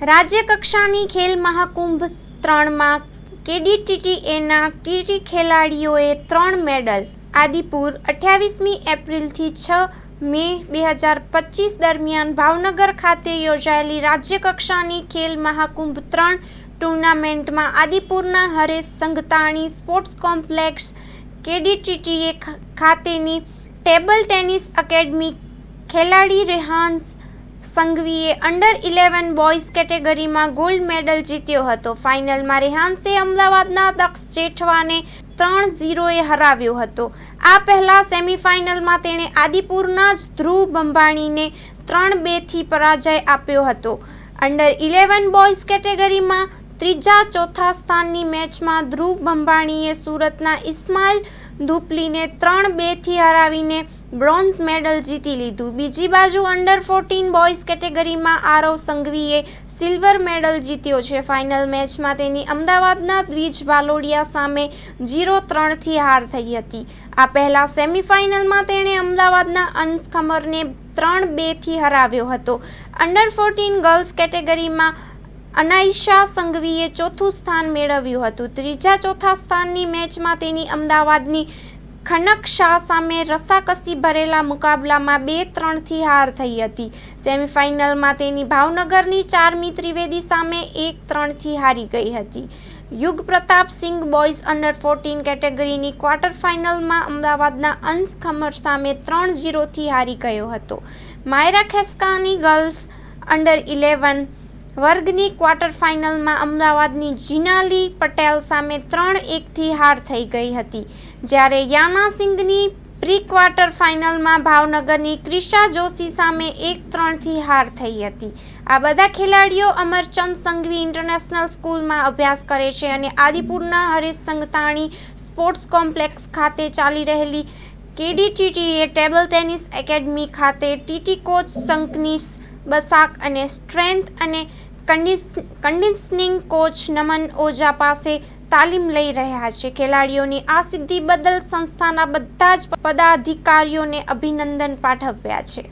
રાજ્ય કક્ષાની ખેલ મહાકુંભ 3માં કેડીટીટીએના ટીટી ખેલાડીઓએ 3 મેડલ. આદિપુર 28મી એપ્રિલથી 6 મે 2025 દરમિયાન ભાવનગર ખાતે યોજાયેલી રાજ્ય કક્ષાની ખેલ મહાકુંભ 3 ટૂર્નામેન્ટમાં આદિપુરના હરેશ સંઘતાણી સ્પોર્ટ્સ કોમ્પ્લેક્સ કેડીટીટીએ ખાતેની ટેબલ ટેનિસ એકેડમી ખેલાડી રેહાન્સ સંઘવીએ અંડર 11 બોયઝ કેટેગરીમાં ગોલ્ડ મેડલ જીત્યો હતો. ફાઇનલમાં રેહાન્સે અમદાવાદના દક્ષ જેઠવાને 3-0એ હરાવ્યો હતો. આ પહેલા સેમીફાઇનલમાં તેણે આદિપુરના જ ધ્રુવ બંબાણીને 3-2થી પરાજય આપ્યો હતો. અંડર 11 બોયઝ કેટેગરીમાં ત્રીજા-ચોથા સ્થાનની મેચમાં ધ્રુવ બંબાણીએ સુરતના ઇસ્માઇલ ધુપલીને 3-2થી હરાવીને બ્રોન્ઝ મેડલ જીતી લીધું. બીજી બાજુ અંડર 14 બોયઝ કેટેગરીમાં આરવ સંઘવીએ સિલ્વર મેડલ જીત્યો છે. ફાઇનલ મેચમાં તેની અમદાવાદના દ્વિજ બાલોડિયા સામે 0-3થી હાર થઈ હતી. આ પહેલા સેમીફાઇનલમાં તેણે અમદાવાદના અંશ ખમરને 3-2થી હરાવ્યો હતો. અંડર 14 ગર્લ્સ કેટેગરીમાં અનાઇશા સંઘવીએ ચોથું સ્થાન મેળવ્યું હતું. ત્રીજા-ચોથા સ્થાનની મેચમાં તેની અમદાવાદની ખનક શાહ સામે રસાકસી ભરેલા મુકાબલામાં 2-3થી હાર થઈ હતી. સેમીફાઇનલમાં તેની ભાવનગરની ચાર્મી ત્રિવેદી સામે 1-3થી હારી ગઈ હતી. યુગ પ્રતાપ સિંઘ બોયઝ અંડર 14 કેટેગરીની ક્વાર્ટર ફાઇનલમાં અમદાવાદના અંશ ખમર સામે 3-0થી હારી ગયો હતો. માયરા ખેસ્કાની ગર્લ્સ અંડર 11 વર્ગની ક્વાર્ટર ફાઇનલમાં અમદાવાદની જીનાલી પટેલ સામે 3-1થી હાર થઈ ગઈ હતી. જ્યારે યાના સિંઘની પ્રી ક્વાર્ટર ફાઇનલમાં ભાવનગરની ક્રિશા જોશી સામે 1-3થી હાર થઈ હતી. આ બધા ખેલાડીઓ અમરચંદ સંઘવી ઇન્ટરનેશનલ સ્કૂલમાં અભ્યાસ કરે છે અને આદિપુરના હરેશ સંઘતાણી સ્પોર્ટ્સ કોમ્પ્લેક્સ ખાતે ચાલી રહેલી કેડીટીટીએ ટેબલ ટેનિસ એકેડમી ખાતે ટીટી કોચ સંકનીશ બસાક અને સ્ટ્રેન્થ અને કન્ડિશનિંગ કોચ નમન ઓઝા પાસે તાલીમ લઈ રહ્યા છે. ખેલાડીઓની આ સિદ્ધિ બદલ સંસ્થાના બધા જ પદાધિકારીઓને અભિનંદન પાઠવ્યા છે.